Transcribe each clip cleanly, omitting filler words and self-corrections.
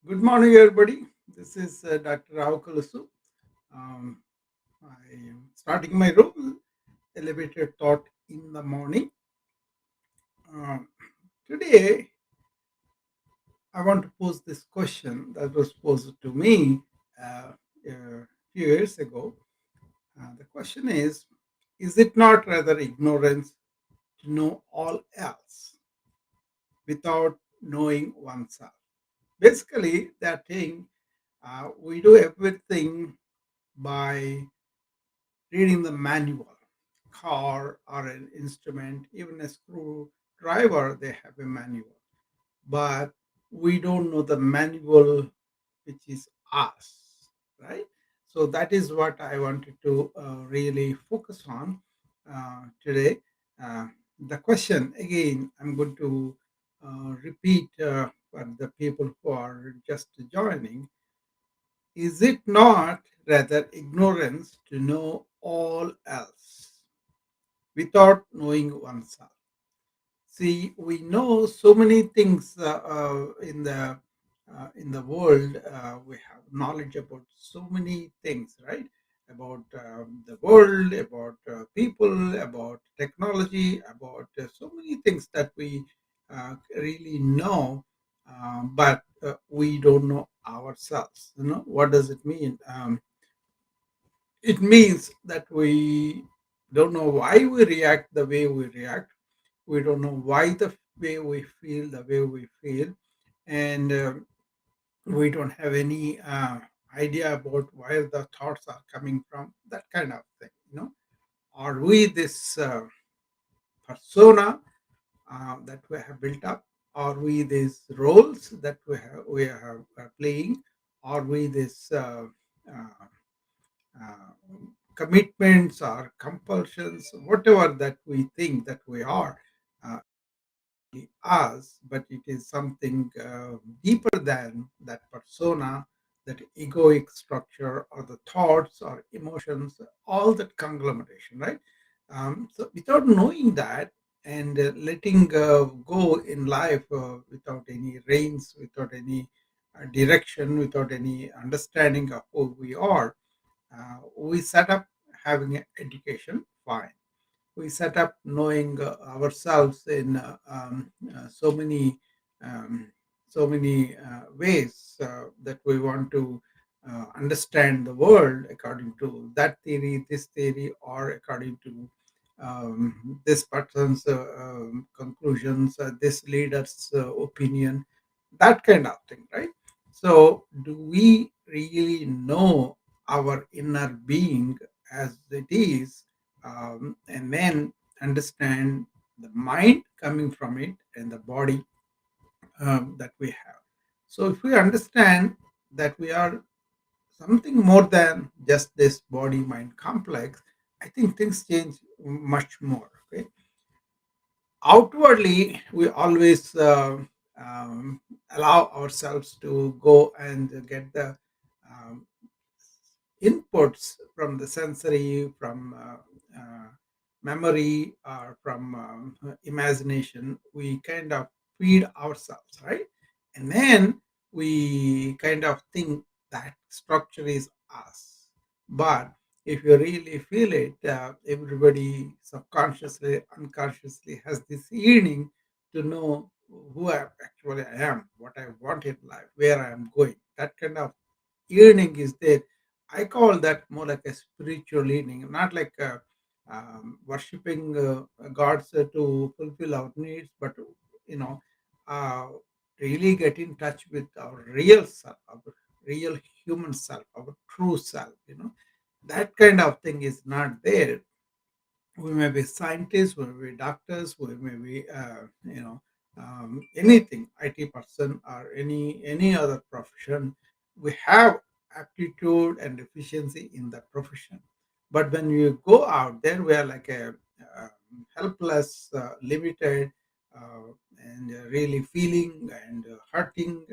Good morning, everybody. This is Dr. Rao Kalasu. Um, I am starting my role, elevated thought in the morning. Um, Today, I want to pose this question that was posed to me a few years ago. The question is it not rather ignorance to know all else without knowing oneself? Basically, that thing, we do everything by reading the manual. Car or an instrument, even a screwdriver, they have a manual. But we don't know the manual, which is us, right? So that is what I wanted to really focus on today. Uh, the question, again, I'm going to repeat for the people who are just joining. Is it not rather ignorance to know all else without knowing oneself? See, we know so many things in the world. We have knowledge about so many things, right? About the world, about people, about technology, about so many things that we really know, but we don't know ourselves. What does it mean? It means that we don't know why we react the way we react. We don't know why the way we feel the way we feel, and we don't have any idea about where the thoughts are coming from. That kind of thing. Are we this persona that we have built up? Are we these roles that we are playing? Are we this uh, uh, commitments or compulsions, whatever that we think that we are, uh, us, but it is something deeper than that persona, that egoic structure, or the thoughts or emotions, all that conglomeration, right? So without knowing that and letting go in life without any reins, without any direction, without any understanding of who we are, we set up having an education, fine. We set up knowing ourselves in so many um, ways that we want to understand the world according to that theory, this theory, or according to this person's conclusions, this leader's opinion, that kind of thing, right? So, do we really know our inner being as it is, and then understand the mind coming from it and the body that we have? So, if we understand that we are something more than just this body mind complex, I think things change much more. Okay, outwardly we always um, allow ourselves to go and get the um, inputs from the sensory, from memory, or from imagination. We kind of feed ourselves, right? And then we kind of think that structure is us. But if you really feel it, everybody subconsciously, unconsciously has this yearning to know who I am, what I want in life, where I am going. That kind of yearning is there. I call that more like a spiritual yearning, not like worshipping gods to fulfill our needs, but you know, uh, really get in touch with our real self, our real human self, our true self. That kind of thing is not there. We may be scientists, we may be doctors, we may be anything, IT person or any other profession. We have aptitude and efficiency in that profession, but when you go out there, we are like a helpless, limited, and really feeling and hurting,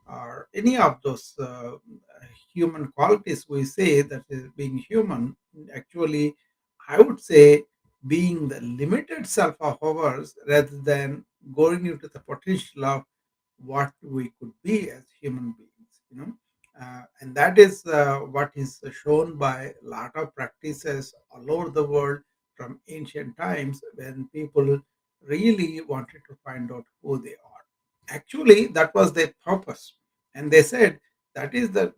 or any of those human qualities we say that is being human. Actually, I would say being the limited self of ours rather than going into the potential of what we could be as human beings, and that is what is shown by a lot of practices all over the world from ancient times when people really wanted to find out who they are. Actually, that was their purpose, and they said that is the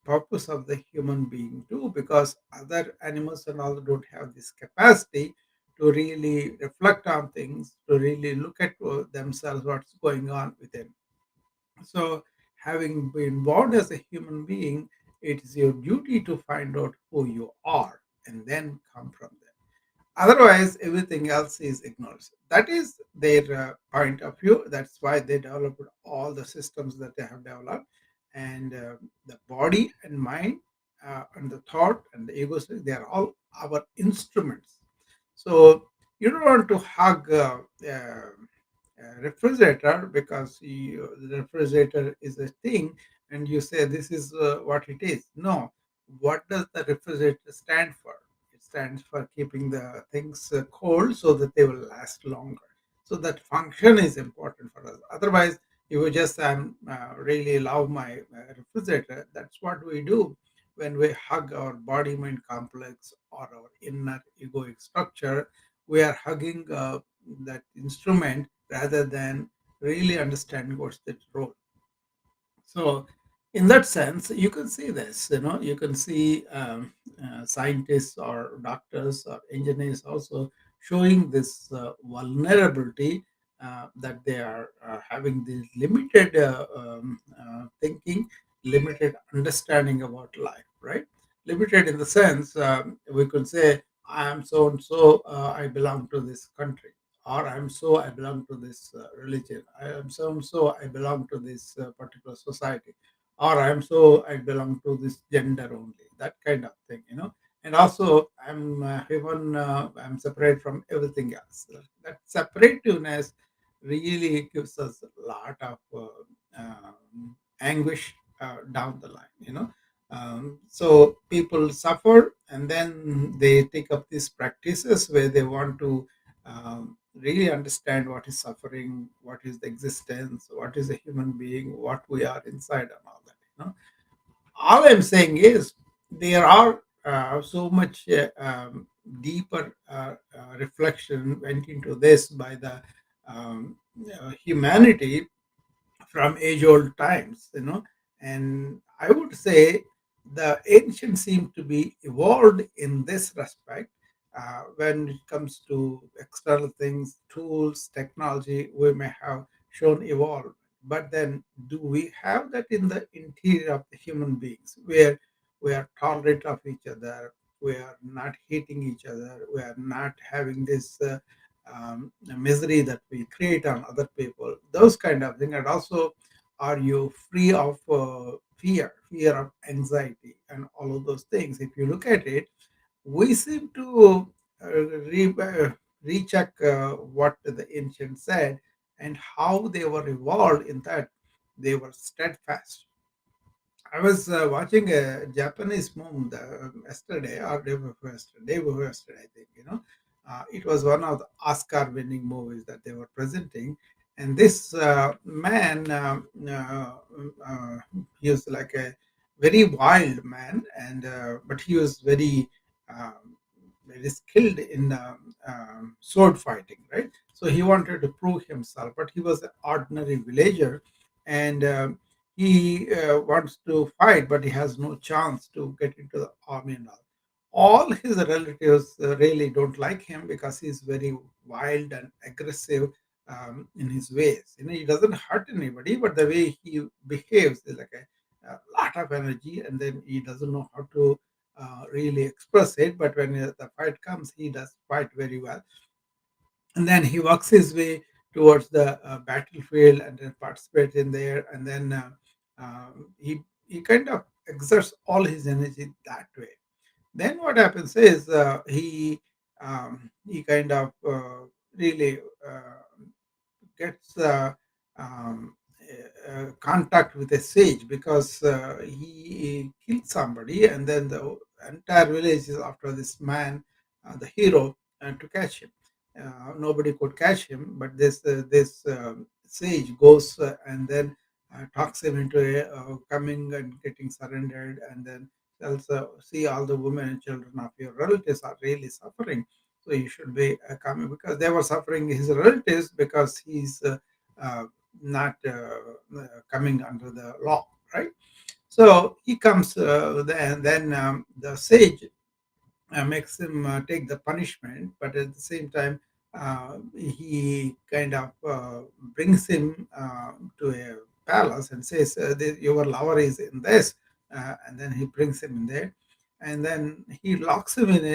purpose of the human being too, because other animals and all don't have this capacity to really reflect on things, to really look at themselves, what's going on within. So, having been born as a human being, it is your duty to find out who you are and then come from there. Otherwise, everything else is ignored. That is their point of view. That's why they developed all the systems that they have developed. And the body and mind and the thought and the ego, they are all our instruments. So you don't want to hug refrigerator because the refrigerator is a thing and you say this is what it is. No, what does the refrigerator stand for? It stands for keeping the things cold so that they will last longer. So that function is important for us. Otherwise, if you just really love my refrigerator, that's what we do when we hug our body mind complex or our inner egoic structure. We are hugging that instrument rather than really understanding what's its role. So, in that sense, you can see this. You can see scientists or doctors or engineers also showing this vulnerability that they are having this limited thinking, limited understanding about life. Right? Limited in the sense we could say, I am so and so. I belong to this country, or I'm so I belong to this religion. I am so and so I belong to this particular society, or I'm so I belong to this gender only. That kind of thing. And also, I'm separate from everything else. That separativeness really gives us a lot of anguish down the line. So people suffer and then they take up these practices where they want to really understand what is suffering, what is the existence, what is a human being, what we are inside, and all that. All I'm saying is there are so much deeper reflection went into this by the humanity from age old times. And I would say the ancients seem to be evolved in this respect. When it comes to external things, tools, technology, we may have shown evolved. But then, do we have that in the interior of the human beings where we are tolerant of each other, we are not hating each other, we are not having this misery that we create on other people, those kind of things. And also, are you free of fear of anxiety and all of those things? If you look at it, we seem to recheck what the ancients said and how they were evolved in that they were steadfast. I was watching a Japanese movie yesterday or day before yesterday, I think. It was one of the Oscar-winning movies that they were presenting, and this man, he was like a very wild man, and but he was um, very skilled in sword fighting, right? So he wanted to prove himself, but he was an ordinary villager, and he wants to fight, but he has no chance to get into the army and all. All his relatives really don't like him because he's very wild and aggressive in his ways. He doesn't hurt anybody, but the way he behaves is like a lot of energy, and then he doesn't know how to really express it. But when the fight comes, he does fight very well, and then he works his way towards the battlefield and then participates in there, and then he kind of exerts all his energy that way. Then what happens is he kind of really gets contact with a sage because he killed somebody, and then the entire village is after this man, the hero, to catch him. Nobody could catch him, but this sage goes and then talks him into coming and getting surrendered, and then tells, see, all the women and children of your relatives are really suffering, so you should be coming, because they were suffering, his relatives, because he's uh, not coming under the law, right? So he comes, then the sage makes him take the punishment, but at the same time, he kind of brings him to a palace and says, "Your lover is in this," and then he brings him in there, and then he locks him in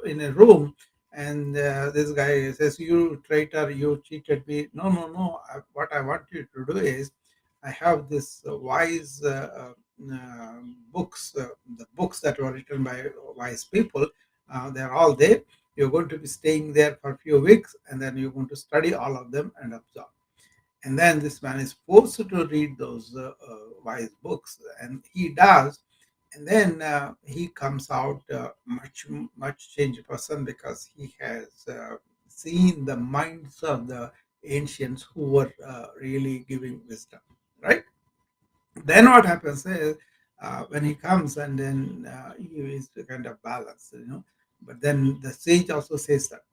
in a room. And this guy says, "You traitor! You cheated me! No, no, no! What I want you to do is, I have this wise books, the books that were written by wise people. They're all there. You're going to be staying there for a few weeks, and then you're going to study all of them and absorb." And then this man is forced to read those wise books, and he does. And then he comes out much changed person, because he has seen the minds of the ancients who were really giving wisdom, right? Then what happens is, when he comes, and then he is kind of balanced, but then the sage also says that,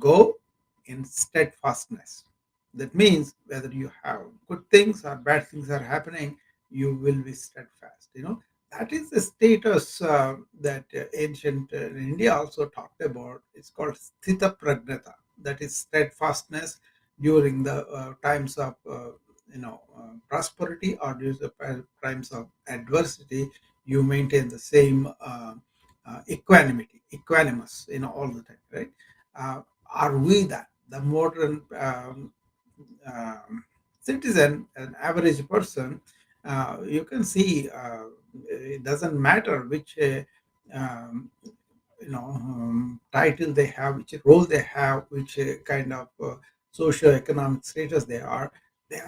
go in steadfastness. That means whether you have good things or bad things are happening, you will be steadfast. That is the status that ancient India also talked about. It's called sthita pragnata. That is steadfastness during the times of prosperity, or during the times of adversity. You maintain the same equanimity, equanimous, all the time, right? Uh, are we that? The modern citizen, an average person, you can see, it doesn't matter which um, title they have, which role they have, which kind of socio-economic status they are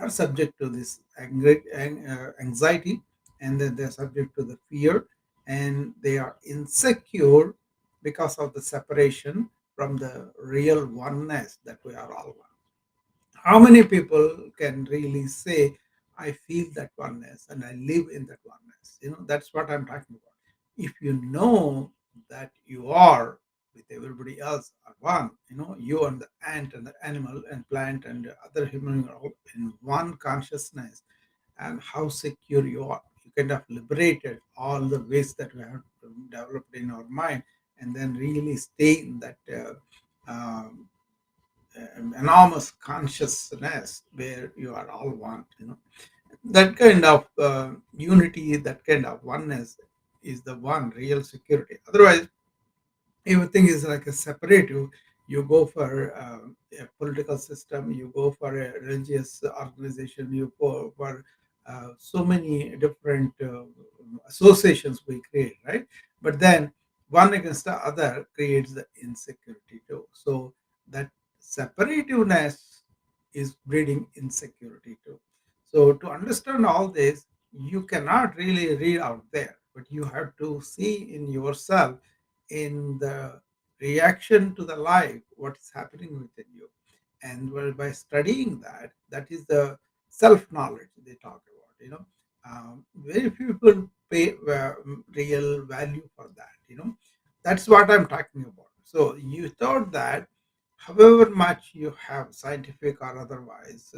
subject to this anxiety, and then they're subject to the fear, and they are insecure because of the separation from the real oneness that we are all one. How many people can really say, I feel that oneness and I live in that oneness? That's what I'm talking about. If you know that you are with everybody else are one, you and the ant and the animal and plant and the other human are all in one consciousness, and how secure you are. You kind of liberated all the ways that we have developed in our mind, and then really stay in that enormous consciousness where you are all one. That kind of unity, that kind of oneness is the one real security. Otherwise, everything is like a separative. You go for a political system, you go for a religious organization, you go for so many different associations we create, right? But then one against the other creates the insecurity too. So that separativeness is breeding insecurity too. So to understand all this, you cannot really read out there, but you have to see in yourself, in the reaction to the life, what is happening within you. And well, by studying that, that is the self knowledge they talk about. Very few people pay real value for that. That's what I'm talking about. So you thought that however much you have, scientific or otherwise,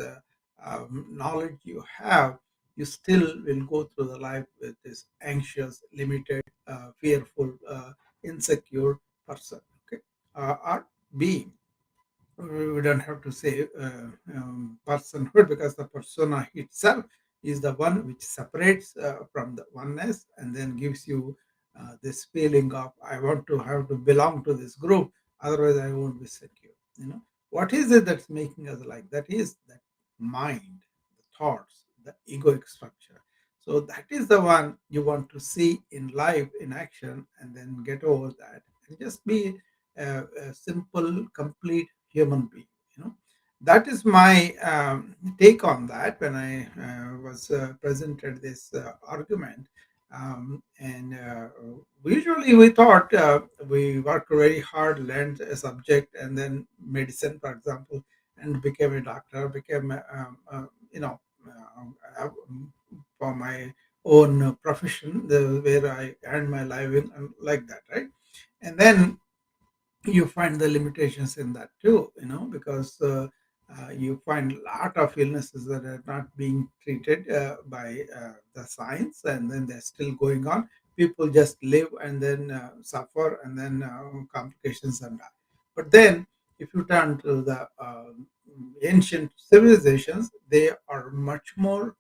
knowledge you have, you still will go through the life with this anxious, limited, fearful, insecure person, okay, or being. We don't have to say personhood, because the persona itself is the one which separates from the oneness, and then gives you this feeling of, I want to have to belong to this group, otherwise I won't be secure. What is it that's making us like that? Is that mind, the thoughts, the egoic structure. So that is the one you want to see in life, in action, and then get over that and just be a simple, complete human being. That is my take on that when I was presented this argument. And usually we thought, we work very hard, learned a subject, and then medicine, for example, and became a doctor, became you know uh, for my own profession, where I earn my living and like that, right? And then you find the limitations in that too, because you find a lot of illnesses that are not being treated by the science, and then they're still going on. People just live and then suffer, and then complications and that. But then if you turn to the ancient civilizations, they are much more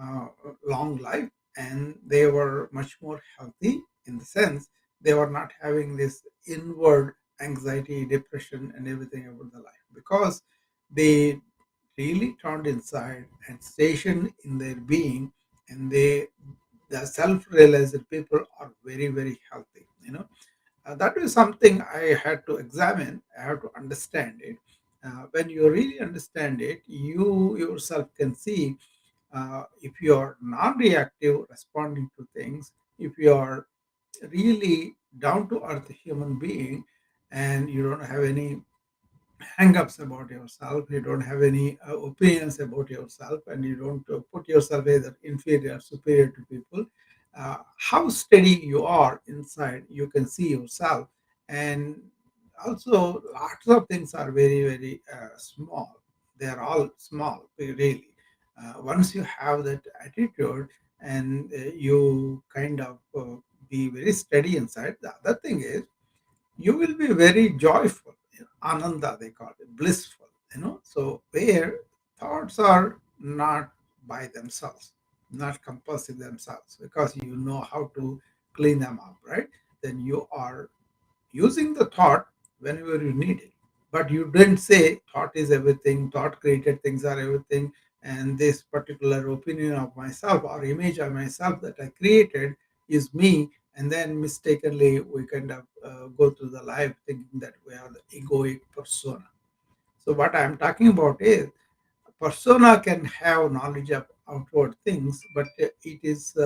uh, long life, and they were much more healthy, in the sense they were not having this inward anxiety, depression, and everything about the life, because they really turned inside and stationed in their being, and the self-realized people are very, very healthy. That is something I had to examine. I have to understand it. When you really understand it, you yourself can see if you are non-reactive, responding to things, if you are really down to earth human being, and you don't have any hang-ups about yourself, you don't have any opinions about yourself, and you don't put yourself either inferior or superior to people, how steady you are inside, you can see yourself. And also lots of things are very, very small. They are all small, really. Once you have that attitude, and you kind of be very steady inside, the other thing is you will be very joyful, ananda they call it, blissful, so where thoughts are not by themselves, not compulsive themselves, because you know how to clean them up, right? Then you are using the thought whenever you need it. But you didn't say thought is everything, thought created things are everything, and this particular opinion of myself or image of myself that I created is me. And then mistakenly we kind of go through the life thinking that we are the egoic persona. So what I'm talking about is persona can have knowledge of outward things, but it is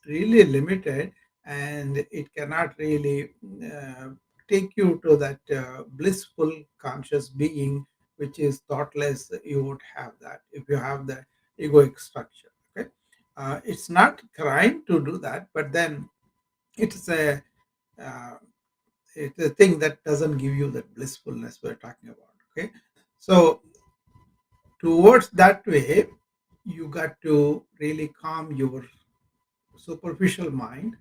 really limited, and it cannot really uh, take you to that blissful conscious being, which is thoughtless. You won't have that if you have the egoic structure. Okay, it's not crime to do that, but then it's a uh, it's a thing that doesn't give you that blissfulness we're talking about. Okay, so towards that way, you got to really calm your superficial mind,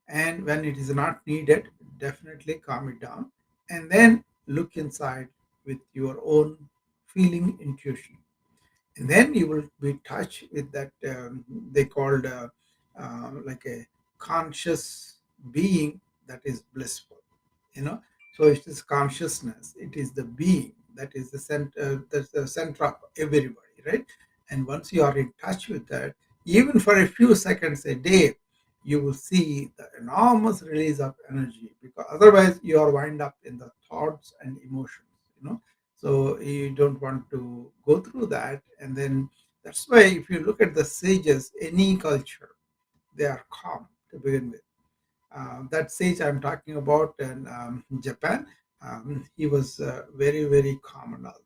and when it is not needed, definitely calm it down, and then look inside with your own feeling intuition, and then you will be touched with that they called like a conscious being that is blissful, you know so it is consciousness, it is the being that is the center, that's the center of everybody, right? And once you are in touch with that, even for a few seconds a day, you will see the enormous release of energy, because otherwise you are wind up in the thoughts and emotions, so you don't want to go through that. And then that's why if you look at the sages, any culture, they are calm to begin with. That sage I'm talking about in Japan, he was very, very calm and all.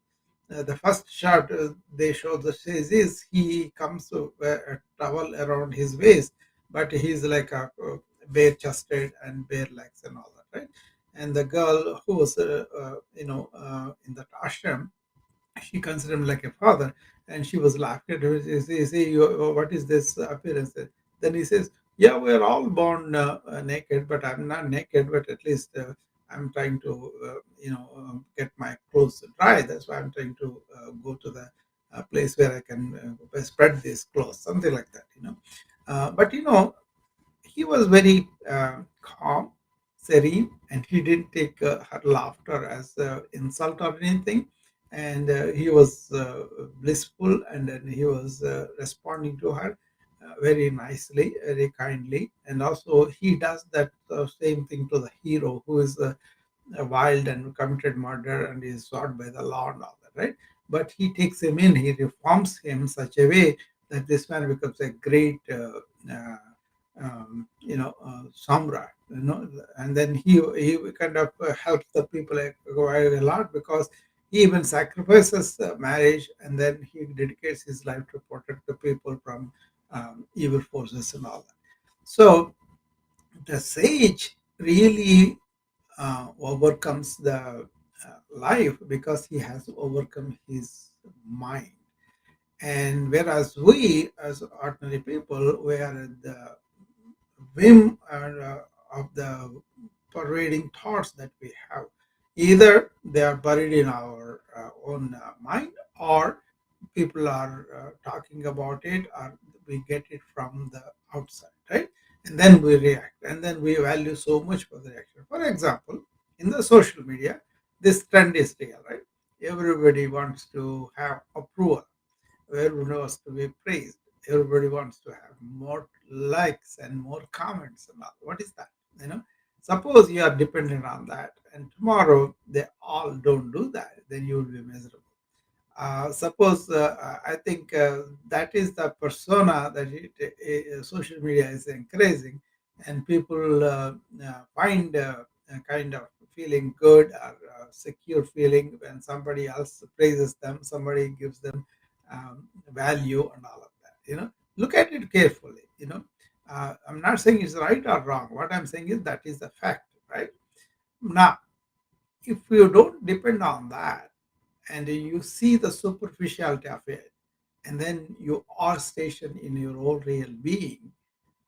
The first shot they show the sage is he comes to wear a towel around his waist, but he's like a bare chested and bare legs and all that, right? And the girl who was, in that ashram, she considered him like a father, and she was laughing at him. Say, what is this appearance? Then he says, yeah, we're all born naked, but I'm not naked, but at least I'm trying to, get my clothes dry. That's why I'm trying to go to the place where I can spread these clothes, something like that, but he was very calm, serene, and he didn't take her laughter as insult or anything. And he was blissful, and then he was responding to her very nicely, very kindly. And also, he does that same thing to the hero who is wild and committed murder and is sought by the law and all that, right? But he takes him in, he reforms him such a way that this man becomes a great, samurai, and then he kind of helps the people a lot, because He even sacrifices marriage, and then he dedicates his life to protect the people from evil forces and all that. So the sage really overcomes the life because he has overcome his mind. And whereas we, as ordinary people, we are at the whim of the parading thoughts that we have. Either they are buried in our own mind, or people are talking about it, or we get it from the outside, right? And then we react, and then we value so much for the reaction. For example, in the social media, this trend is real, right? Everybody wants to have approval. Everyone wants to be praised. Everybody wants to have more likes and more comments and all. What is that? You know, suppose you are dependent on that, and tomorrow they all don't do that, then you will be miserable. Suppose I think that is the persona that social media is encouraging, and people find a kind of feeling good or secure feeling when somebody else praises them, somebody gives them value and all of that. Look at it carefully. I'm not saying it's right or wrong. What I'm saying is that is the fact, right? Now, if you don't depend on that, and you see the superficiality of it, and then you are stationed in your own real being,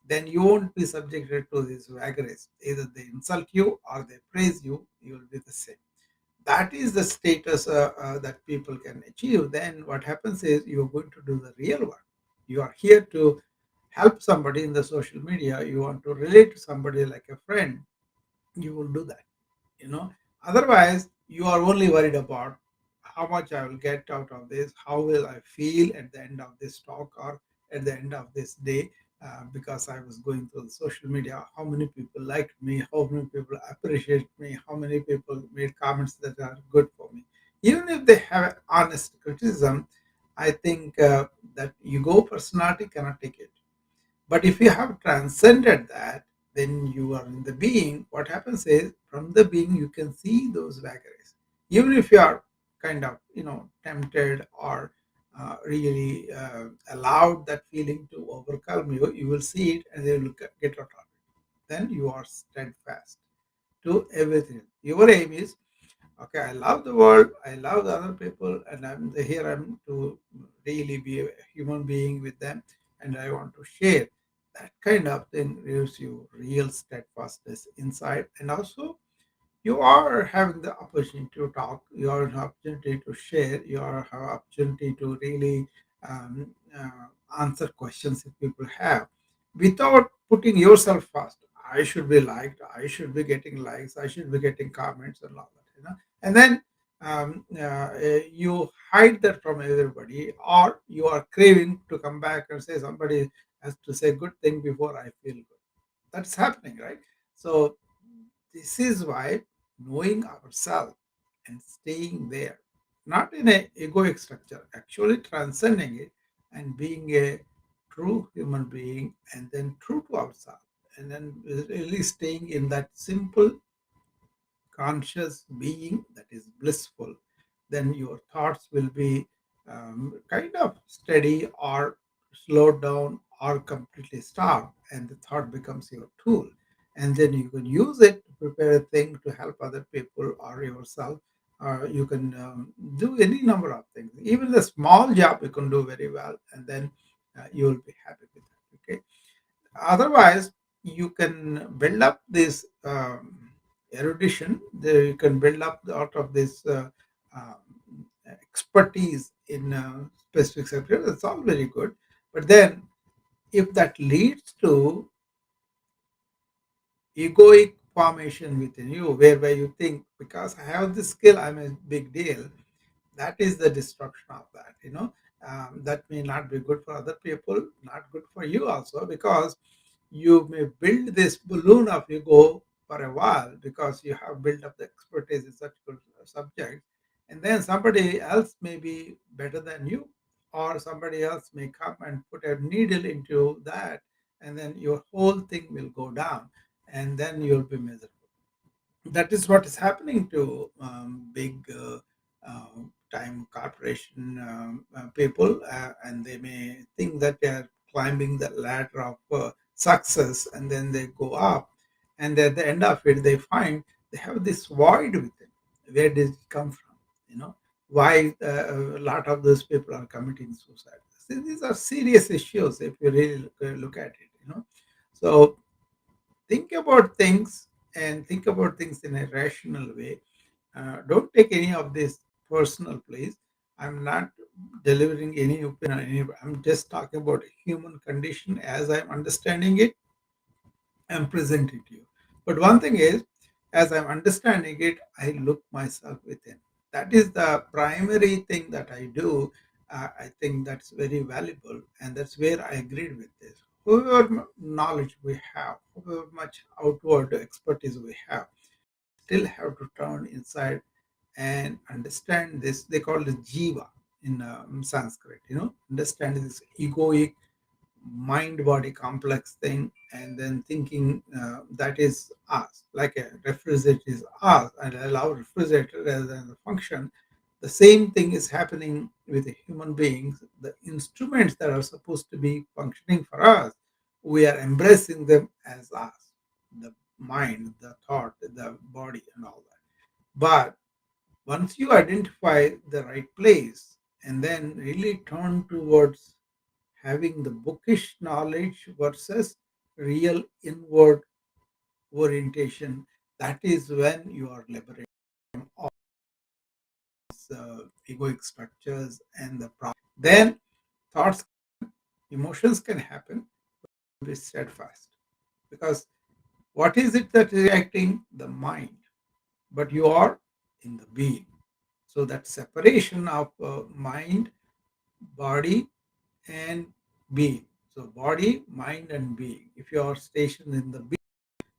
then you won't be subjected to these vagaries. Either they insult you or they praise you, you will be the same. That is the status that people can achieve. Then what happens is you're going to do the real work. You are here to help somebody in the social media. You want to relate to somebody like a friend, you will do that. you know Otherwise you are only worried about how much I will get out of this, how will I feel at the end of this talk or at the end of this day, because I was going through the social media, how many people liked me, how many people appreciate me, how many people made comments that are good for me. Even if they have honest criticism, I think that ego personality cannot take it. But if you have transcended that, then you are in the being. What happens is, from the being, you can see those vagaries. Even if you are kind of, tempted or really allowed that feeling to overcome you, you will see it and you will get out of it. Then you are steadfast to everything. Your aim is, okay, I love the world, I love the other people, and I'm to really be a human being with them, and I want to share. That kind of thing gives you real steadfastness inside, and also you are having the opportunity to talk, you are an opportunity to share, you are have opportunity to really answer questions if people have, without putting yourself first. I should be liked, I should be getting likes, I should be getting comments and all that. And then you hide that from everybody, or you are craving to come back and say somebody has to say good thing before I feel good. That's happening, right? So this is why knowing ourselves and staying there, not in a egoic structure, actually transcending it and being a true human being, and then true to ourselves, and then really staying in that simple conscious being that is blissful, then your thoughts will be kind of steady or slowed down or completely stopped, and the thought becomes your tool. And then you can use it to prepare a thing to help other people or yourself. You can do any number of things. Even the small job you can do very well, and then you will be happy with that. Okay. Otherwise, you can build up this erudition. You can build up out of this expertise in specific subject. That's all very good. But then, if that leads to egoic formation within you, whereby you think, because I have this skill, I'm a big deal, that is the destruction of that. That may not be good for other people, not good for you also, because you may build this balloon of ego for a while because you have built up the expertise in such good subjects, and then somebody else may be better than you, or somebody else may come and put a needle into that, and then your whole thing will go down, and then you'll be miserable. That is what is happening to big uh, time corporation people, and they may think that they are climbing the ladder of success, and then they go up, and at the end of it they find they have this void within. Where did it come from? You know, why a lot of those people are committing suicide? See, these are serious issues if you really look at it. So think about things, and think about things in a rational way. Don't take any of this personal, please. I'm not delivering any opinion. I'm just talking about human condition as I'm understanding it and present it to you. But one thing is, as I'm understanding it, I look myself within. That is the primary thing that I do. I think that's very valuable, and that's where I agreed with this. However knowledge we have, however much outward expertise we have, still have to turn inside and understand this. They call it jiva in Sanskrit. Understand this egoic mind body complex thing, and then thinking that is us, like a refrigerator is us, and allow refrigerator as a function. The same thing is happening with the human beings. The instruments that are supposed to be functioning for us, we are embracing them as us, the mind, the thought, the body, and all that. But once you identify the right place and then really turn towards having the bookish knowledge versus real inward orientation, that is when you are liberating all egoic structures and the problem. Then thoughts, emotions can happen. Be steadfast, because what is it that is reacting? The mind, but you are in the being. So that separation of mind, body, and being. So body, mind, and being. If you are stationed in the being,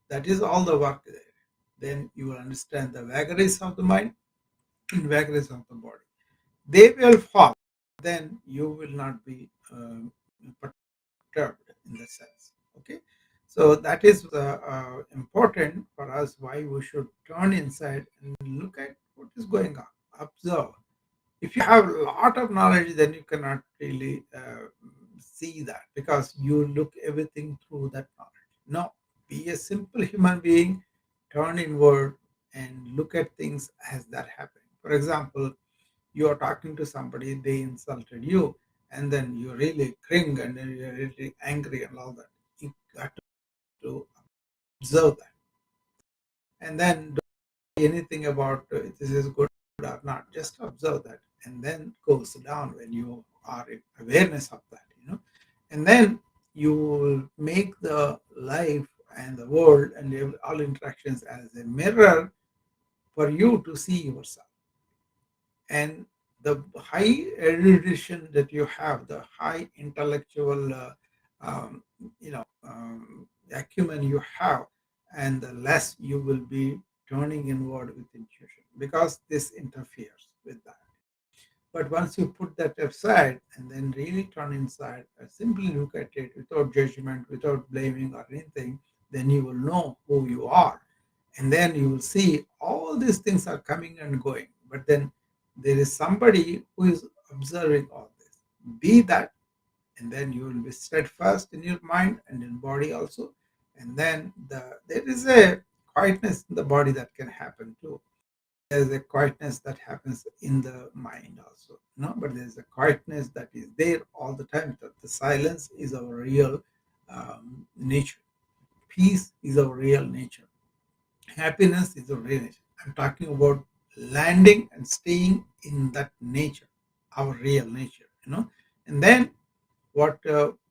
that is all the work there. Then you will understand the vagaries of the mind and vagaries of the body. They will fall. Then you will not be perturbed in the sense. Okay. So that is important for us, why we should turn inside and look at what is going on. Observe. If you have a lot of knowledge, then you cannot really see that, because you look everything through that knowledge. No, be a simple human being, turn inward and look at things as that happening. For example, you are talking to somebody, they insulted you, and then you really cring, and then you're really angry and all that. You got to observe that, and then anything about this is good or not. Just observe that, and then goes down when you are in awareness of that, and then you will make the life and the world and all interactions as a mirror for you to see yourself. And the high erudition that you have, the high intellectual acumen you have, and the less you will be turning inward with intuition, because this interferes with that. But once you put that aside and then really turn inside and simply look at it without judgment, without blaming or anything, then you will know who you are. And then you will see all these things are coming and going. But then there is somebody who is observing all this. Be that, and then you will be steadfast in your mind and in body also. And then there is a quietness in the body that can happen too. There's a quietness that happens in the mind also, but there's a quietness that is there all the time. That the silence is our real nature. Peace is our real nature. Happiness is our real nature. I'm talking about landing and staying in that nature, our real nature, and then what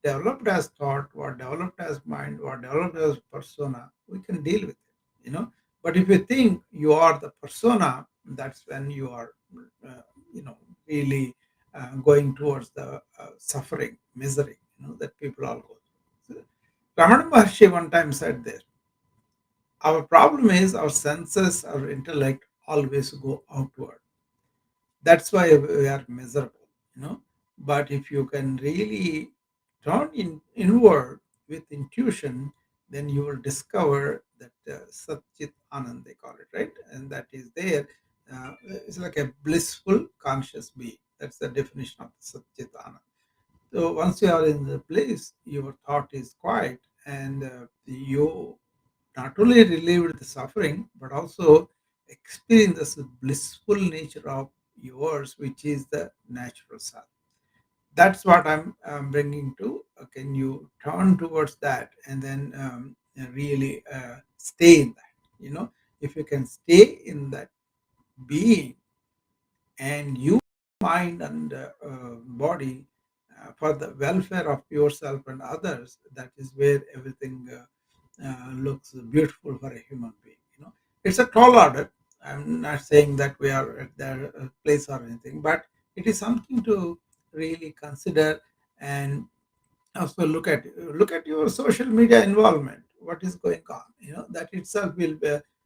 developed as thought, what developed as mind, what developed as persona, we can deal with it, But if you think you are the persona, that's when you are, uh, you know, really going towards the suffering, misery, that people all go through. So, Ramana Maharshi one time said this: our problem is our senses, our intellect always go outward. That's why we are miserable, But if you can really turn inward with intuition, then you will discover that Satchit Anand, they call it, right? And that is there. It's like a blissful conscious being. That's the definition of Satchitana. So once you are in the place, your thought is quiet, and you not only relieve the suffering, but also experience the blissful nature of yours, which is the natural self. That's what I'm bringing to. Can you turn towards that and then really stay in that? If you can stay in that being and you mind and body for the welfare of yourself and others, that is where everything looks beautiful for a human being. It's a tall order. I'm not saying that we are at their place or anything, but it is something to really consider. And also look at your social media involvement, what is going on. That itself will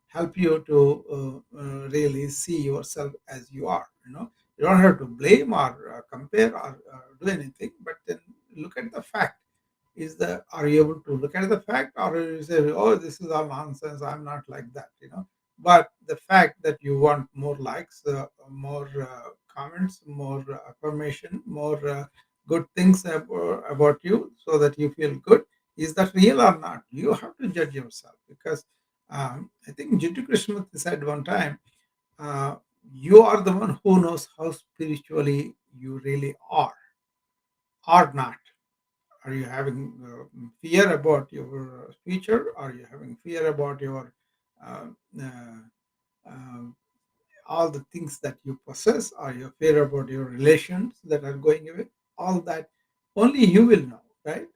help you to really see yourself as you are. You don't have to blame or compare or do anything, but then look at the fact. Are you able to look at the fact, or you say, oh, this is all nonsense, I'm not like that. But the fact that you want more likes, more comments, more affirmation, more good things about you, so that you feel good, is that real or not? You have to judge yourself, because I think Jiddu Krishnamurti said one time, uh, you are the one who knows how spiritually you really are or not. Are you having fear about your future? Are you having fear about your uh, uh, um, all the things that you possess, or you fear about your relations that are going away? All that only you will know, right?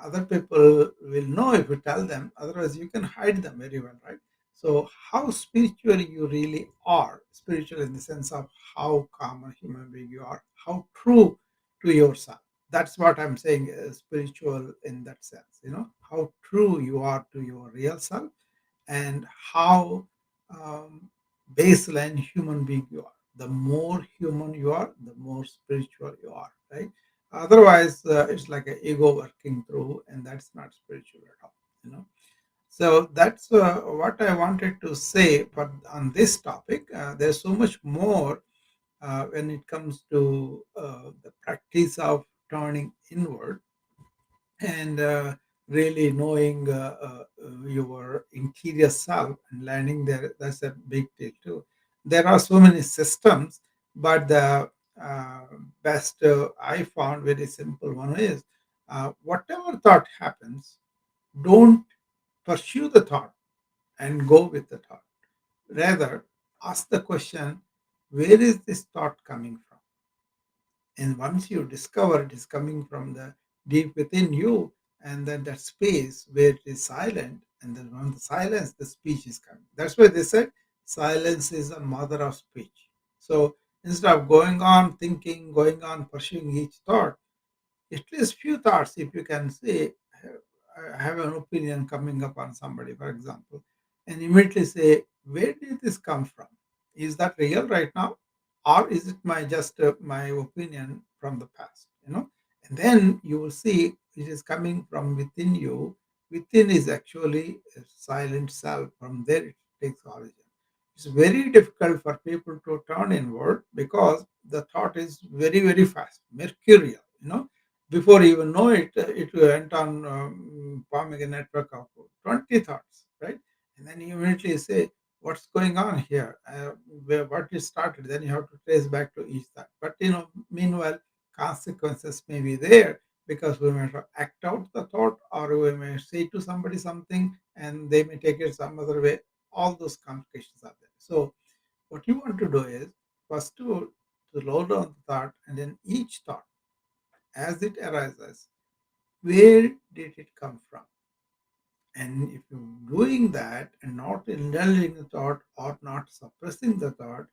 Other people will know if you tell them. Otherwise, you can hide them very well, right? So, how spiritual you really are, spiritual in the sense of how calm a human being you are, how true to yourself. That's what I'm saying, spiritual in that sense. How true you are to your real self, and how um, baseline human being you are. The more human you are, the more spiritual you are, right? Otherwise, it's like an ego working through, and that's not spiritual at all. you know so that's what I wanted to say for on this topic. There's so much more when it comes to the practice of turning inward, and really knowing your interior self and landing there. That's a big deal too. There are so many systems, but the uh, best I found very simple one is, whatever thought happens, don't pursue the thought and go with the thought. Rather, ask the question, where is this thought coming from? And once you discover it is coming from the deep within you, and then that space where it is silent, and then from the silence, the speech is coming. That's why they said silence is a mother of speech. So instead of going on thinking, going on pursuing each thought, at least few thoughts, if you can say, I have an opinion coming up on somebody, for example, and immediately say, where did this come from? Is that real right now, or is it my just my opinion from the past? And then you will see it is coming from within you. Within is actually a silent self. From there it takes origin. It's very difficult for people to turn inward, because the thought is very, very fast, mercurial. Before you even know it, it went on forming a network of 20 thoughts, right? And then you immediately say, what's going on here? What you started, then you have to trace back to each thought. But meanwhile, consequences may be there, because we may act out the thought, or we may say to somebody something and they may take it some other way. All those complications are there. So, what you want to do is first to slow down the thought, and then each thought as it arises, where did it come from? And if you're doing that and not indulging the thought or not suppressing the thought,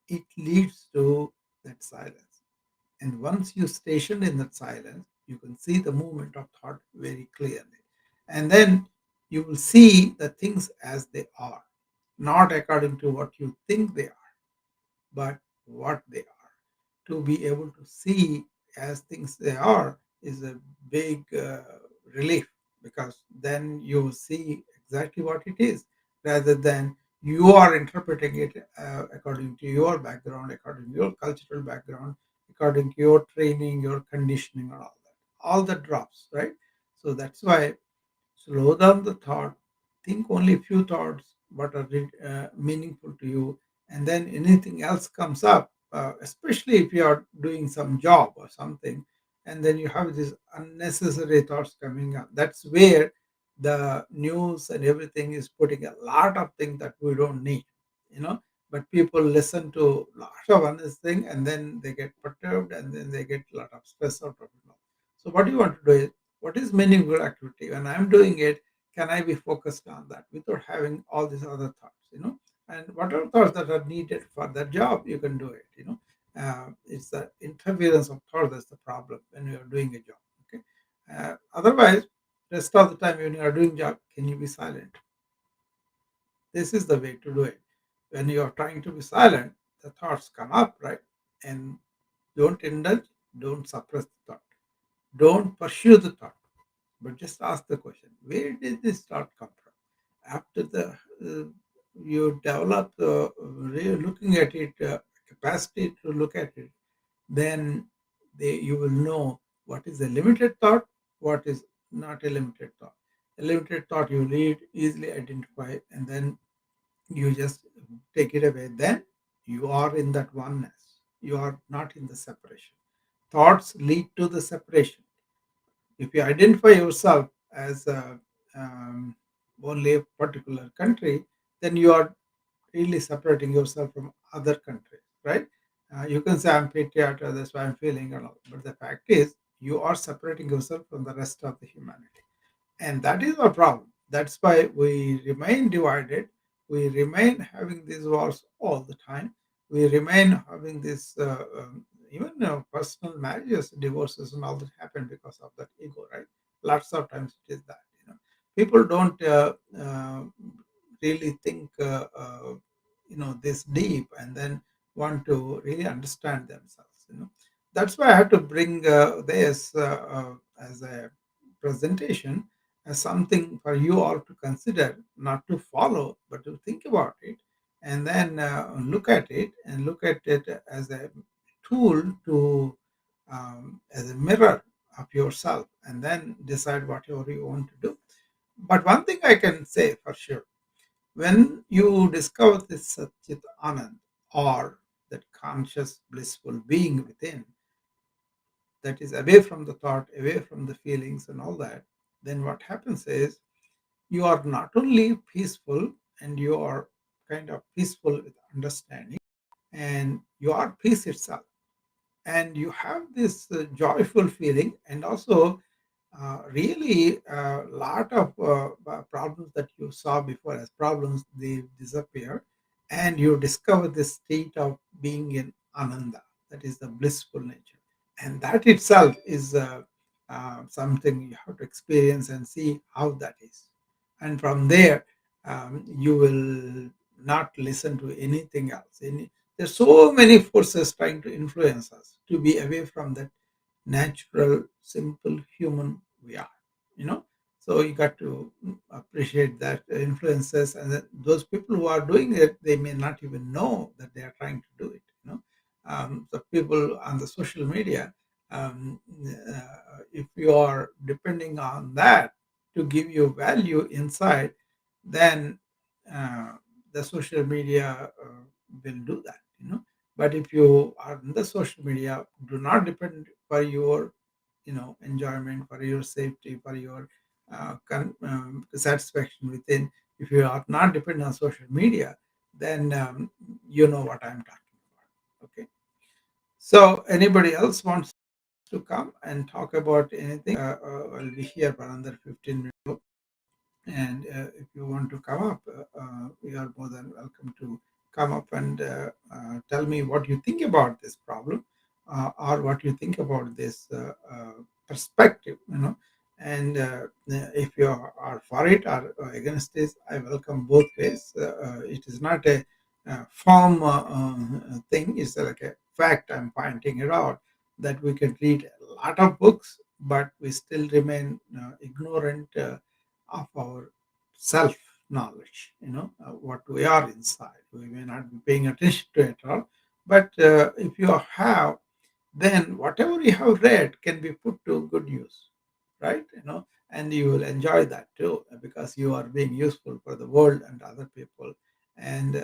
it leads to that silence. And once you station in that silence, you can see the movement of thought very clearly. And then you will see the things as they are, not according to what you think they are, but what they are. To be able to see as things they are is a big relief, because then you see exactly what it is, rather than you are interpreting it according to your background, according to your cultural background, according to your training, your conditioning, and all that. All that drops, right? So that's why slow down the thought, think only few thoughts what are meaningful to you, and then anything else comes up, especially if you are doing some job or something, and then you have these unnecessary thoughts coming up. That's where the news and everything is putting a lot of things that we don't need, you know. But people listen to lot of unnecessary thing, and then they get perturbed, and then they get a lot of stress out of it. So what do you want to do? What is meaningful activity? When I'm doing it, can I be focused on that without having all these other thoughts, you know? And what are thoughts that are needed for that job, you can do it, you know? It's the interference of thought that's the problem when you're doing a job, okay? Otherwise, rest of the time when you are doing job, can you be silent? This is the way to do it. When you are trying to be silent, the thoughts come up, right? And don't indulge, don't suppress the thought, don't pursue the thought, but just ask the question, where did this thought come from? After the you develop the looking at it, capacity to look at it, then you will know what is a limited thought, what is not a limited thought. A limited thought you read easily identify, and then you just take it away. Then you are in that oneness, you are not in the separation. Thoughts lead to the separation. If you identify yourself as only a particular country, then you are really separating yourself from other countries, right? You can say I'm patriotic, that's why I'm feeling, and all, but the fact is you are separating yourself from the rest of the humanity, and that is our problem. That's why we remain divided. We remain having these wars all the time. We remain having this, even personal marriages, divorces, and all that happen because of that ego, right? Lots of times it is that, you know, people don't really think, this deep, and then want to really understand themselves. You know, that's why I have to bring this as a presentation, as something for you all to consider, not to follow, but to think about it, and then look at it, and look at it as a tool to, as a mirror of yourself, and then decide whatever you want to do. But one thing I can say for sure, when you discover this Satchit Anand, or that conscious blissful being within, that is away from the thought, away from the feelings and all that, then what happens is you are not only peaceful, and you are kind of peaceful with understanding, and you are peace itself, and you have this joyful feeling, and also really a lot of problems that you saw before as problems, they disappear, and you discover this state of being in ananda, that is the blissful nature, and that itself is something you have to experience and see how that is. And from there, you will not listen to anything else. There's so many forces trying to influence us to be away from that natural, simple human we are. You know, so you got to appreciate that influences, and that those people who are doing it, they may not even know that they are trying to do it. You know, the people on the social media, if you are depending on that to give you value inside, then uh, the social media will do that. You know, but if you are in the social media, do not depend for your, enjoyment, for your safety, for your satisfaction within. If you are not dependent on social media, then you know what I'm talking about. Okay. So anybody else wants to come and talk about anything? I'll be here for another 15 minutes. And if you want to come up, you are more than welcome to come up and tell me what you think about this problem, or what you think about this perspective, And if you are for it or against this, I welcome both ways. It is not a form thing, it's like a fact. I'm pointing it out that we can read a lot of books, but we still remain ignorant of our self. knowledge, what we are inside. We may not be paying attention to it all, but if you have, then whatever you have read can be put to good use, right? And you will enjoy that too, because you are being useful for the world and other people. And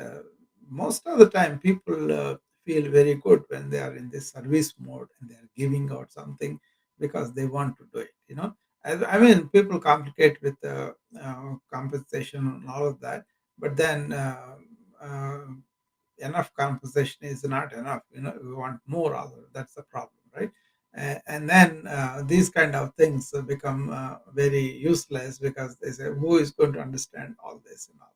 most of the time, people feel very good when they are in this service mode and they are giving out something because they want to do it. I mean, people complicate with compensation and all of that, but then uh, enough compensation is not enough. We want more other. That's the problem, right? And then these kind of things become very useless because they say, who is going to understand all this and all?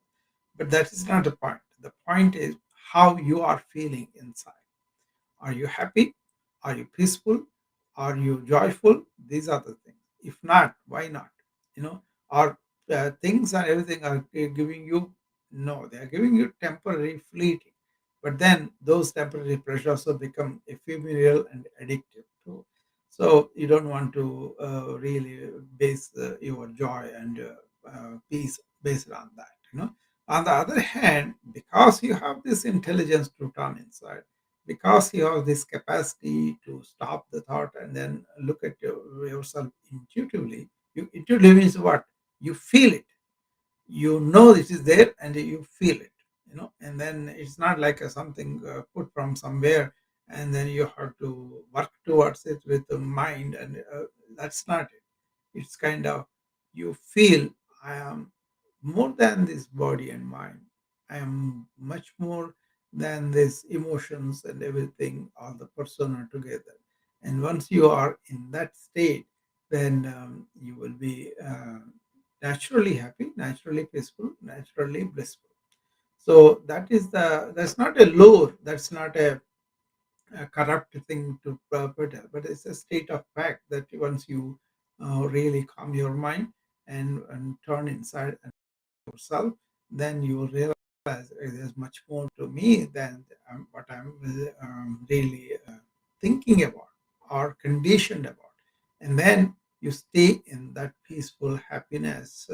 But that is not the point. The point is how you are feeling inside. Are you happy? Are you peaceful? Are you joyful? These are the things. If not, why not? Are things and everything are giving you? No, they are giving you temporary, fleeting. But then those temporary pleasures also become ephemeral and addictive too. So you don't want to really base your joy and peace based on that. On the other hand, because you have this intelligence to turn inside, because you have this capacity to stop the thought and then look at yourself intuitively. Intuitively means what? You feel it. You know it is there and you feel it. And then it's not like something put from somewhere and then you have to work towards it with the mind, and that's not it. It's kind of, you feel, I am more than this body and mind. I am much more than these emotions and everything, all the persona together. And once you are in that state, then you will be naturally happy, naturally peaceful, naturally blissful. So that's not a lure, that's not a corrupt thing to put it, but it's a state of fact that once you really calm your mind and turn inside yourself, then you will realize there's much more to me than what I'm really thinking about or conditioned about. And then you stay in that peaceful happiness,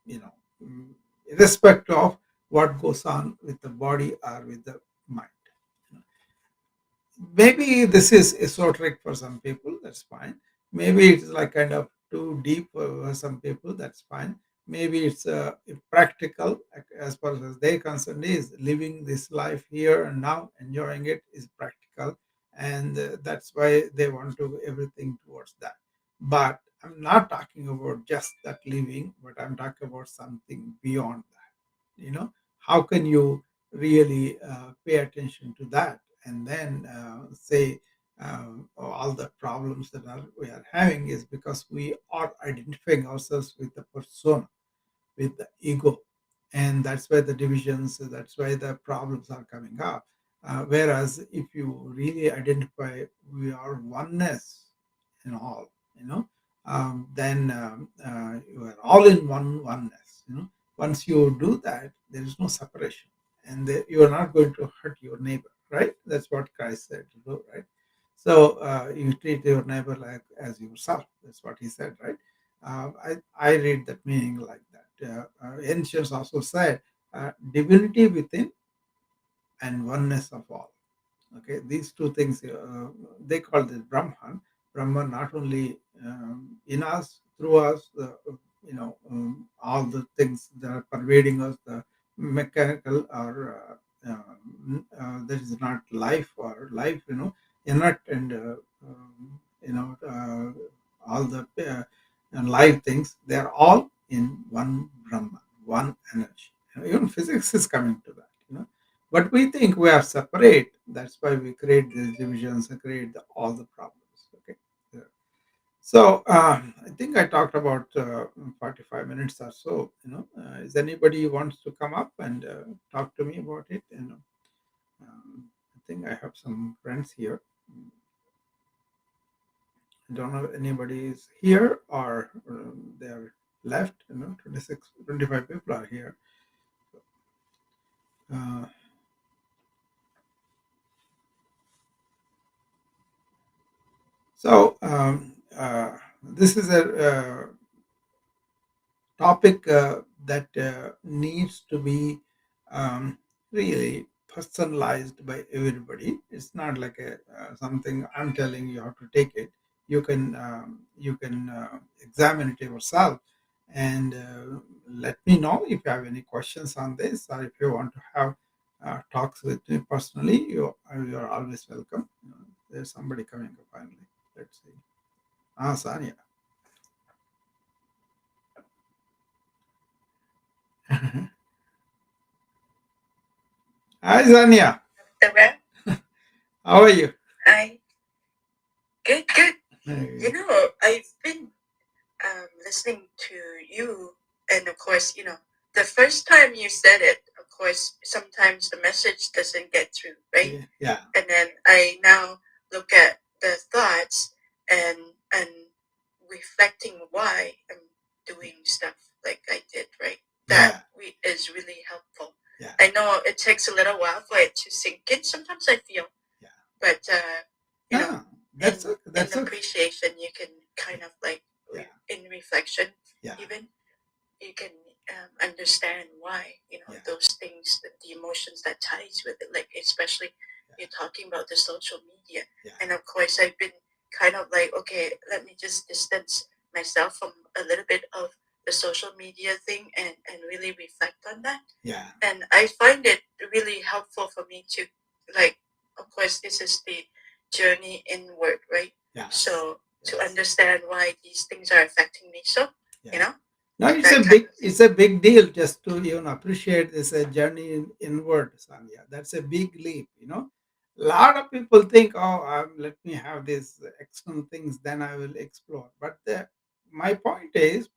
you know, mm, irrespective of what goes on with the body or with the mind. Maybe this is esoteric for some people, that's fine. Maybe it's like kind of too deep for some people, that's fine. Maybe it's practical, like, as far as they're concerned, is living this life here and now, enjoying it is practical, and that's why they want to do everything towards that. But I'm not talking about just that living, but I'm talking about something beyond that. How can you really pay attention to that and then say all the problems that we are having is because we are identifying ourselves with the persona, with the ego, and that's why the divisions, that's why the problems are coming up. Whereas if you really identify we are oneness in all, then you are all in oneness. Once you do that, there is no separation, and you are not going to hurt your neighbor, right? That's what Christ said to do, right? So you treat your neighbor like as yourself. That's what he said, right? I read that meaning like that. Ancients also said divinity within and oneness of all. Okay, these two things they call this Brahman not only in us, through us, all the things that are pervading us, the mechanical or that is not life or life, inert and all the live things, they are all in one Brahman, one energy. Even physics is coming to that. But we think we are separate. That's why we create these divisions and create all the problems. Okay. Yeah. So I think I talked about 45 minutes or so. Is anybody who wants to come up and talk to me about it? I think I have some friends here. I don't know if anybody is here or they're left. 26, 25 people are here. Uh, so this is a topic that needs to be um, really personalized by everybody. It's not like a something I'm telling you how to take it. You can examine it yourself and let me know if you have any questions on this, or if you want to have talks with me personally. You're always welcome. There's somebody coming up finally. Let's see. Ah, Sanya. Hi, Sanya. Sarah, How are you? hi. Good, good. Hey. I've been listening to you, and of course, the first time you said it, of course, sometimes the message doesn't get through, right? Yeah, yeah, And then I now look at the thoughts and and reflecting why I'm doing stuff like I did, right? That yeah, is really helpful. yeah, I know it takes a little while for it to sink in. Sometimes I feel, yeah. but you know, No, in that's okay. in That's okay. appreciation, you can kind of like Yeah, in reflection, yeah, even you can understand why yeah, those things, the emotions that ties with it, like especially you're talking about the social media, yeah, and of course I've been kind of like, okay, let me just distance myself from a little bit of the social media thing and really reflect on that, yeah, and I find it really helpful for me to, like, of course this is the journey inward, right? yes, So to yes, understand why these things are affecting me, so you yeah. know No, it's a that kind big, of thing. it's a big deal just to even appreciate this journey inward, Sanya. That's a big leap. A lot of people think, oh, let me have these external things, then I will explore. But my point is,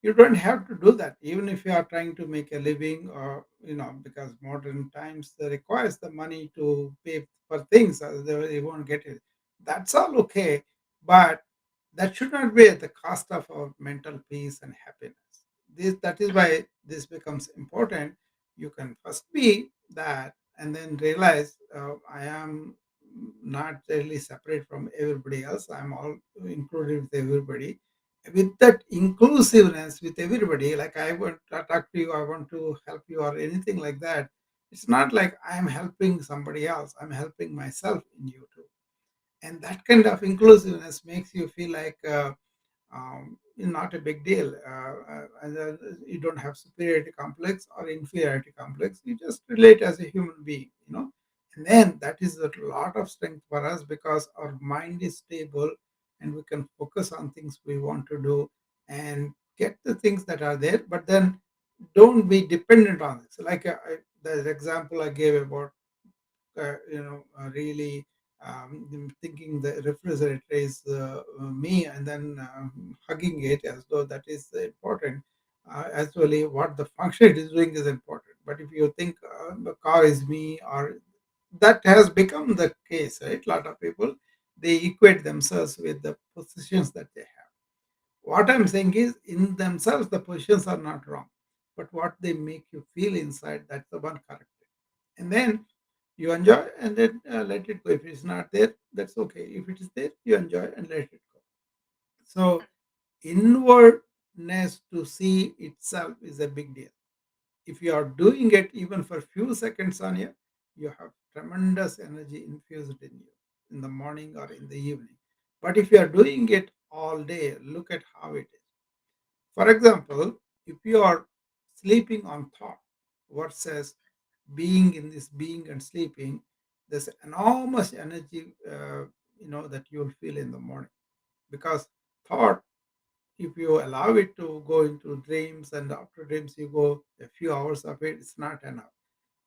you don't have to do that even if you are trying to make a living, or because modern times requires the money to pay for things, otherwise you won't get it. That's all okay, but that should not be at the cost of our mental peace and happiness. That is Mhm. why this becomes important. You can first be that and then realize, I am not really separate from everybody else, I'm all included with everybody. With that inclusiveness with everybody, like I want to talk to you, I want to help you, or anything like that. It's not like I'm helping somebody else, I'm helping myself in you too. And that kind of inclusiveness makes you feel like not a big deal. You don't have superiority complex or inferiority complex. You just relate as a human being. And then that is a lot of strength for us because our mind is stable and we can focus on things we want to do and get the things that are there. But then don't be dependent on it. So like the example I gave about really thinking the refrigerator is me, and then hugging it as though that is important. Actually, what the function it is doing is important. But if you think the car is me, or that has become the case, right? A lot of people, they equate themselves with the positions that they have. What I'm saying is, in themselves, the positions are not wrong, but what they make you feel inside, that's the one correct. And then you enjoy and then let it go. If it's not there, that's okay. If it is there, you enjoy and let it go. So inwardness to see itself is a big deal. If you are doing it even for a few seconds on you have tremendous energy infused in you in the morning or in the evening. But if you are doing it all day, look at how it is. For example, if you are sleeping on thought versus being in this being and sleeping, there's enormous energy, that you'll feel in the morning. Because thought, if you allow it to go into dreams and after dreams you go a few hours of it, it's not enough.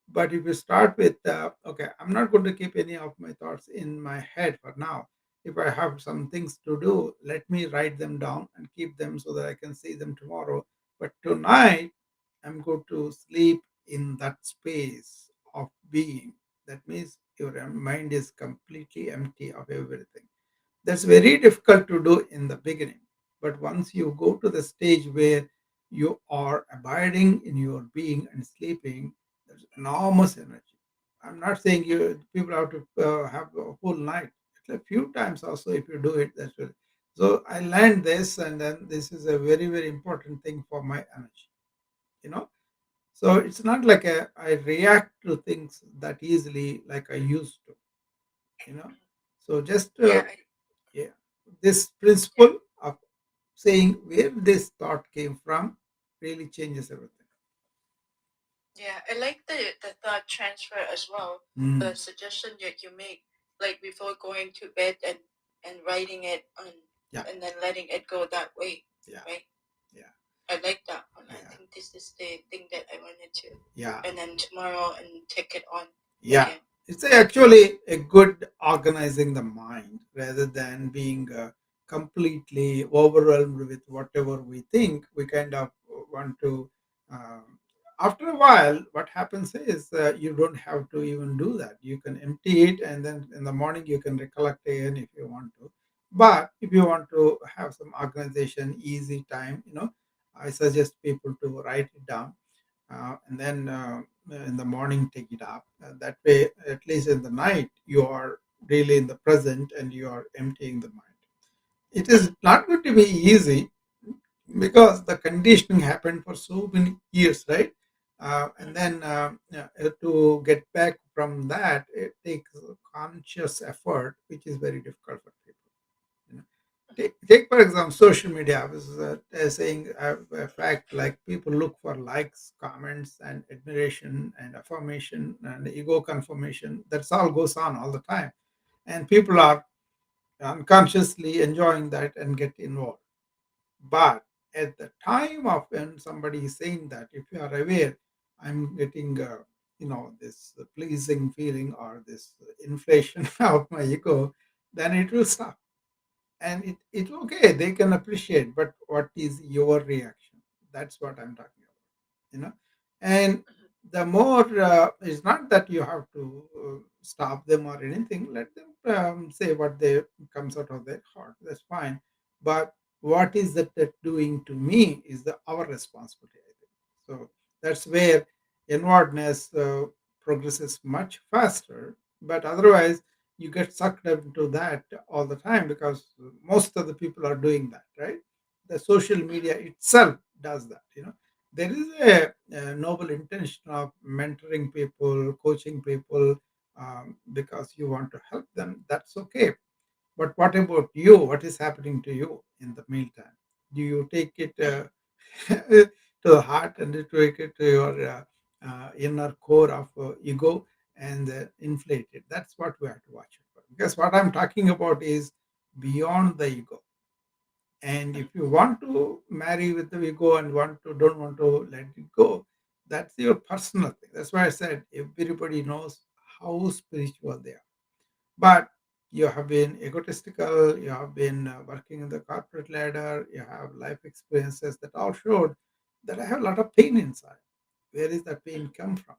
But if you start with, okay, I'm not going to keep any of my thoughts in my head for now. If I have some things to do, let me write them down and keep them so that I can see them tomorrow. But tonight, I'm going to sleep in that space of being. That means your mind is completely empty of everything. That's very difficult to do in the beginning. But once you go to the stage where you are abiding in your being and sleeping, there's enormous energy. I'm not saying you people have to have a whole night. It's a few times also if you do it. That's really. So I learned this, and then this is a very very important thing for my energy. you know. So it's not like I react to things that easily like I used to, you know. So just Yeah, yeah, this yeah, principle of saying where this thought came from really changes everything. yeah. I like the thought transfer as well. The Mm. suggestion that you make, like before going to bed and writing it on, Yeah, and then letting it go that way, yeah, right? yeah, I like that one. I yeah, think this is the thing that I wanted to, yeah. and then tomorrow and take it on Yeah, again. it's Right. actually a good organizing the mind rather than being completely overwhelmed with whatever we think. We kind of want to. Um, After a while, what happens is you don't have to even do that. You can empty it, and then in the morning you can recollect again if you want to. But if you want to have some organization, easy time, I suggest people to write it down and then in the morning take it up. That way, at least in the night, you are really in the present and you are emptying the mind. It is not going to be easy because the conditioning happened for so many years, right? And Mm-hmm. then to get back from that, it takes conscious effort, which is very difficult for people. You know? Take for example social media. I was saying a fact like people look for likes, comments, and admiration and affirmation and ego confirmation. That's all goes on all the time, and people are unconsciously enjoying that and get involved. But at the time of when somebody is saying that, if you are aware, I'm getting this pleasing feeling or this inflation of my ego, then it will stop. And it's okay, they can appreciate, but what is your reaction? That's what I'm talking about, and the more it's not that you have to stop them or anything. Let them say what they comes out of their heart, that's fine. But what is that doing to me is our responsibility, I think. So that's where inwardness progresses much faster. But otherwise you get sucked into that all the time because most of the people are doing that, right? The social media itself does that. There is a noble intention of mentoring people, coaching people, because you want to help them. That's okay. But what about you? What is happening to you in the meantime? Do you take it to the heart and you take it to your inner core of ego and inflate it? That's what we have to watch out for. Because what I'm talking about is beyond the ego. And if you want to marry with the ego and don't want to let it go, that's your personal thing. That's why I said everybody knows how spiritual they are. But you have been egotistical, you have been working in the corporate ladder, you have life experiences that all showed that I have a lot of pain inside. Where is that pain come from?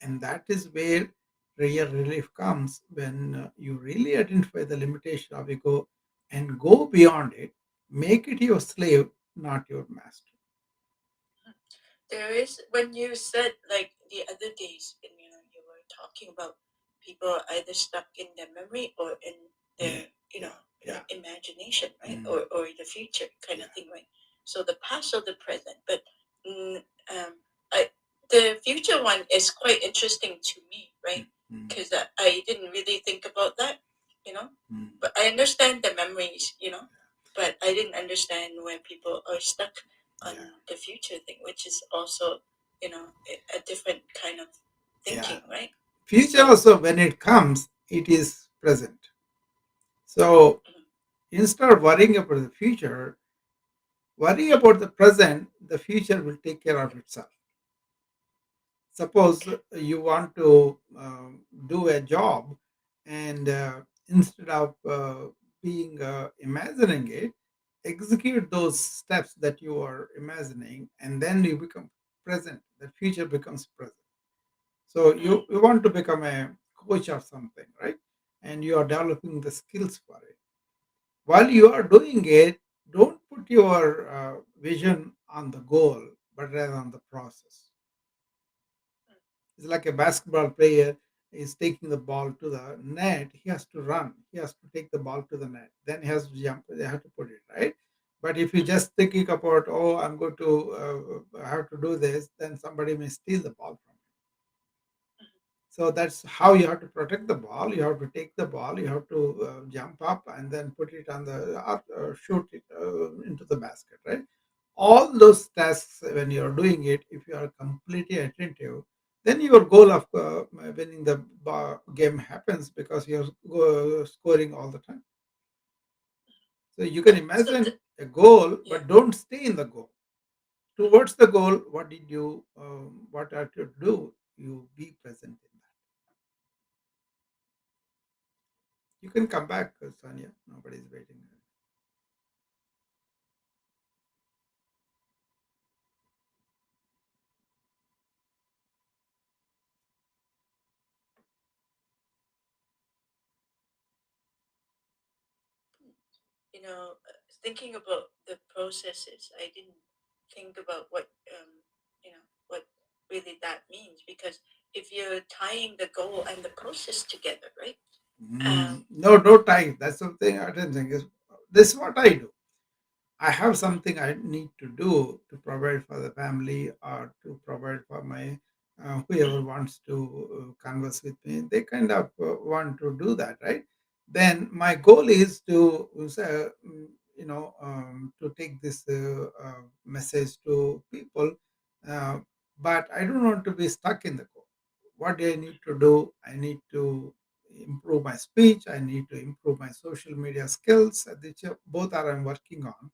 And that is where real relief comes when you really identify the limitation of ego and go beyond it, make it your slave, not your master. There is, when you said like the other days, and you were talking about people either stuck in their memory or in Yeah, their yeah, yeah, imagination, right, mm, or the future kind of yeah, thing, right? So the past or the present, but mm, um, I, the future one is quite interesting to me, right? mm, mm, Because I didn't really think about that, you know. mm, But I understand the memories, but I didn't understand when people are stuck on yeah, the future thing, which is also, a different kind of yeah. thinking, right? Future So, also, when it comes, it is present. So mm, instead of worrying about the future, worry about the present. The future will take care of itself. Suppose okay. you want to do a job, and instead of being imagining it, execute those steps that you are imagining, and then you become present. The future becomes present. So Mm, you want to become a coach or something, right? And you are developing the skills for it. While you are doing it, don't put your vision on the goal, but rather on the process. It's like a basketball player is taking the ball to the net. He has to run. He has to take the ball to the net. Then he has to jump. They have to put it right. But if you just thinking about, oh, I'm going to I have to do this, then somebody may steal the ball from you. So that's how you have to protect the ball. You have to take the ball. You have to jump up and then put it on the shoot it into the basket, right? All those tasks, when you are doing it, if you are completely attentive, then your goal of winning the game happens because you're scoring all the time. So you can So imagine a goal, yeah. but don't stay in the goal. Towards the goal, what did you what are to do? You be present in that. You can come back, Sonia. Nobody's waiting. Thinking about the processes, I didn't think about what really that means, because if you're tying the goal and the process together, right? Um, No, no time. That's something I didn't think is. This is what I do. I have something I need to do to provide for the family or to provide for my whoever wants to converse with me. They kind of want to do that, right? Then my goal is to, to take this message to people, uh, but I don't want to be stuck in the goal. What do I need to do? I need to improve my speech. I need to improve my social media skills, which both are I'm working on.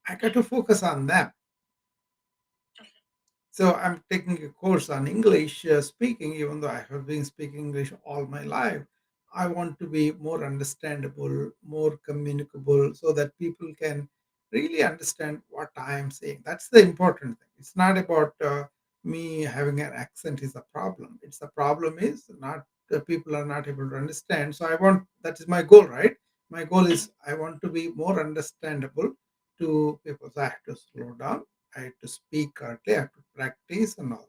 I got to focus on them. So I'm taking a course on English speaking, even though I have been speaking English all my life. I want to be more understandable, more communicable, so that people can really understand what I am saying. That's the important thing. It's not about me having an accent is a problem. It's the problem is not people are not able to understand. So I want that is my goal, right? My goal is I want to be more understandable to people. So I have to slow down. I have to speak correctly. I have to practice and all.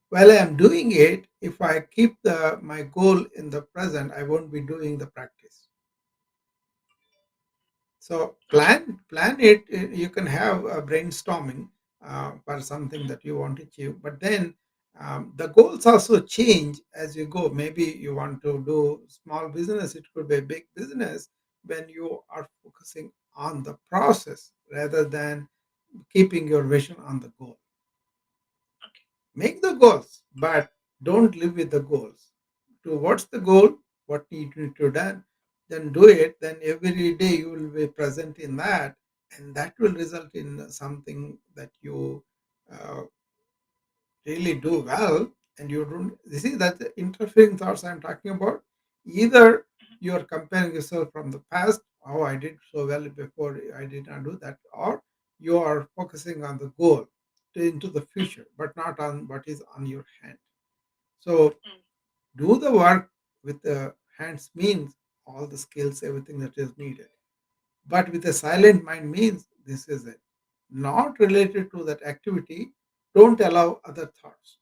While I am doing it, if I keep my goal in the present, I won't be doing the practice. So okay. plan it. You can have a brainstorming for something that you want to achieve, but then the goals also change as you go. Maybe you want to do small business. It could be a big business when you are focusing on the process rather than keeping your vision on the goal. Okay. Make the goals, but don't live with the goals. Towards the goal, what you need to do, then do it. Then every day you will be present in that, and that will result in something that you uh, really do well. And you don't. You see that the interfering thoughts I'm talking about. Either you are comparing yourself from the past, oh, I did so well before, I did not do that, or you are focusing on the goal into the future, but not on what is on your hand. So Mm, do the work with the hands means all the skills, everything that is needed. But with a silent mind means this is it. Not related to that activity, don't allow other thoughts.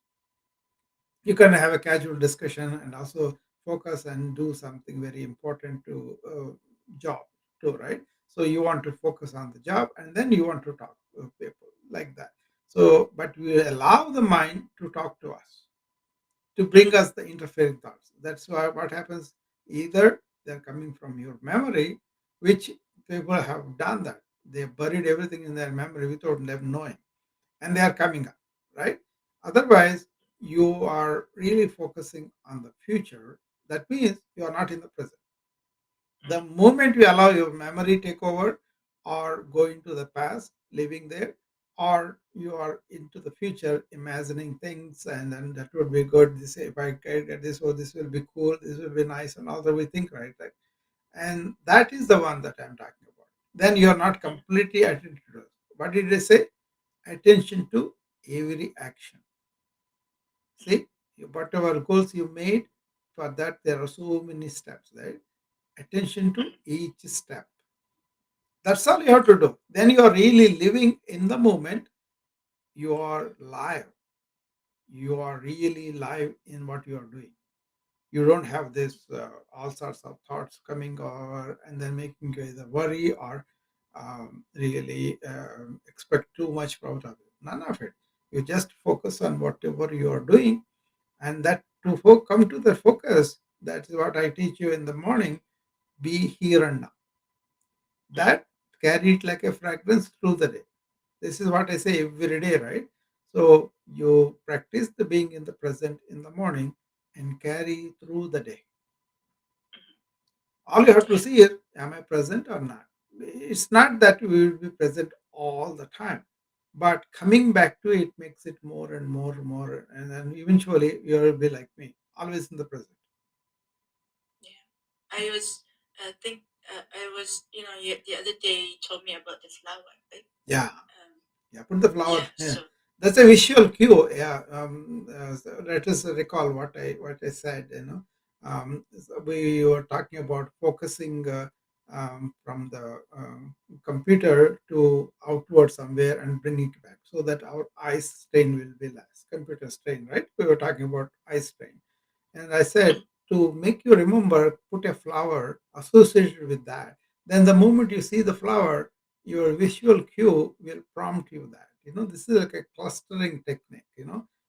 You can have a casual discussion and also focus and do something very important to job too, right? So you want to focus on the job and then you want to talk to people like that. So but we allow the mind to talk to us, to bring us the interfering thoughts. That's why what happens, either they're coming from your memory, which people have done that, they buried everything in their memory without them knowing, and they are coming up, right? Otherwise, you are really focusing on the future. That means you are not in the present. The moment you allow your memory take over, or go into the past, living there, or you are into the future, imagining things, and then that would be good. This if I can get this, or this will be cool, this will be nice, and all that we think, right? Right? And that is the one that I'm talking about. Then you are not mm, completely attentive to it. What did I say? Attention to every action. See, whatever goals you made, for that there are so many steps, right? Attention to each step. That's all you have to do. Then you are really living in the moment. You are live. You are really live in what you are doing. You don't have this all sorts of thoughts coming over and then making you either worry or really expect too much out of it. None of it. You just focus on whatever you are doing, and that to come to the focus. That is what I teach you in the morning. Be here and now. That carry it like a fragrance through the day. This is what I say every day, right? So you practice the being in the present in the morning and carry through the day. All you have to Yeah. see is, am I present or not? It's not that we will be present all the time, but coming back to it makes it more and more and more. And then eventually you will be like me, always in the present. Yeah. I was think I was the other day you told me about the flower, right? Yeah. Um, Yeah, put the flower. yeah. Yeah. So That's a visual cue. Yeah. So let us recall what I said. So we were talking about focusing from the computer to outward somewhere and bringing it back, so that our eye strain will be less. Computer strain, right? We were talking about eye strain. And I said, to make you remember, put a flower associated with that. Then the moment you see the flower, your visual cue will prompt you that. This is like a clustering technique,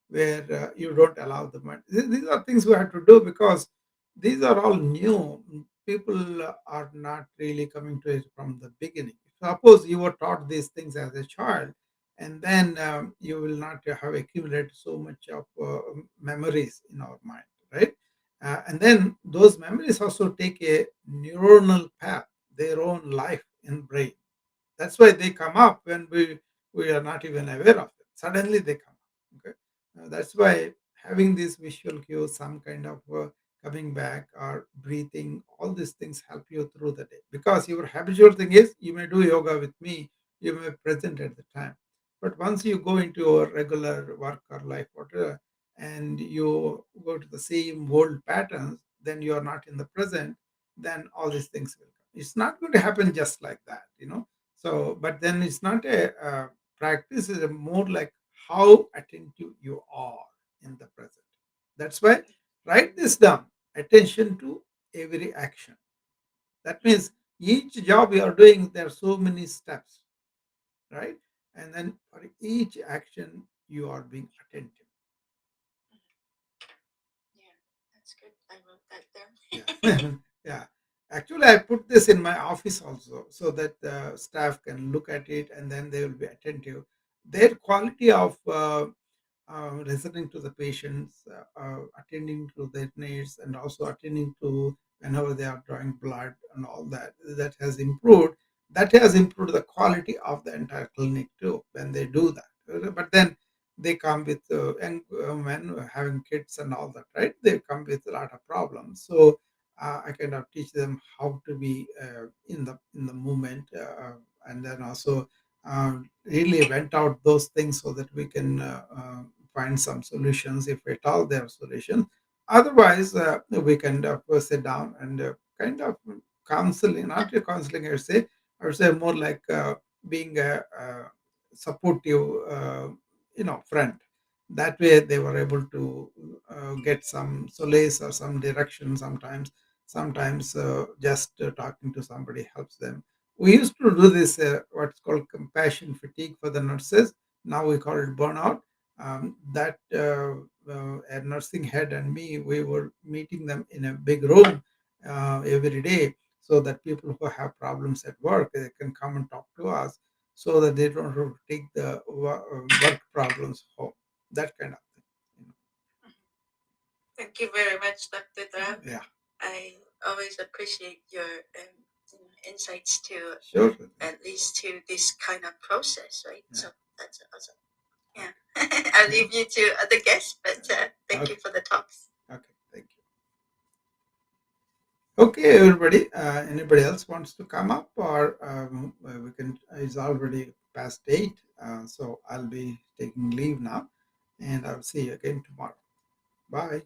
where you don't allow the mind. These are things we have to do because these are all new. People are not really coming to it from the beginning. Suppose you were taught these things as a child, and then you will not have accumulated so much of memories in our mind, right? And then those memories also take a neuronal path, their own life in brain. That's why they come up when we are not even aware of them. Suddenly they come up. Okay, that's why having these visual cues, some kind of coming back or breathing, all these things help you through the day. Because your habitual thing is, you may do yoga with me, you may be present at the time, but once you go into your regular work or life, whatever, and you go to the same old patterns, then you are not in the present. Then all these things will come. It's not going to happen just like that. So, but then it's not a practice, is a more like how attentive you are in the present. That's why write this down. Attention to every action. That means each job you are doing, there are so many steps, right? And then for each action, you are being attentive. yeah, that's good. I wrote that down. Yeah. Yeah. Actually, I put this in my office also so that the staff can look at it and then they will be attentive. Their quality of listening to the patients, attending to their needs, and also attending to whenever they are drawing blood and all that, that has improved. That has improved the quality of the entire clinic too when they do that. But then they come with young men having kids and all that, right? They come with a lot of problems. So I kind of teach them how to be in the moment, and then also really went out those things so that we can find some solutions if at all there are solutions. Otherwise, we can sit down and kind of counseling, not a counseling, I would say more like being a supportive, friend. That way, they were able to get some solace or some direction sometimes. Sometimes just talking to somebody helps them. We used to do this, what's called compassion fatigue for the nurses. Now we call it burnout. That a nursing head and me, we were meeting them in a big room every day, so that people who have problems at work, they can come and talk to us, so that they don't have to take the work problems home. That kind of thing. Thank you very much, Dr. Dab. Yeah, I always appreciate your insights to sure. at least to this kind of process, right? Yeah. So that's awesome. Okay. Yeah. I'll leave you to other guests, but thank you Okay. for the talks. Okay. Thank you. Okay, everybody. Anybody else wants to come up, or we can? It's already past 8, so I'll be taking leave now, and I'll see you again tomorrow. Bye.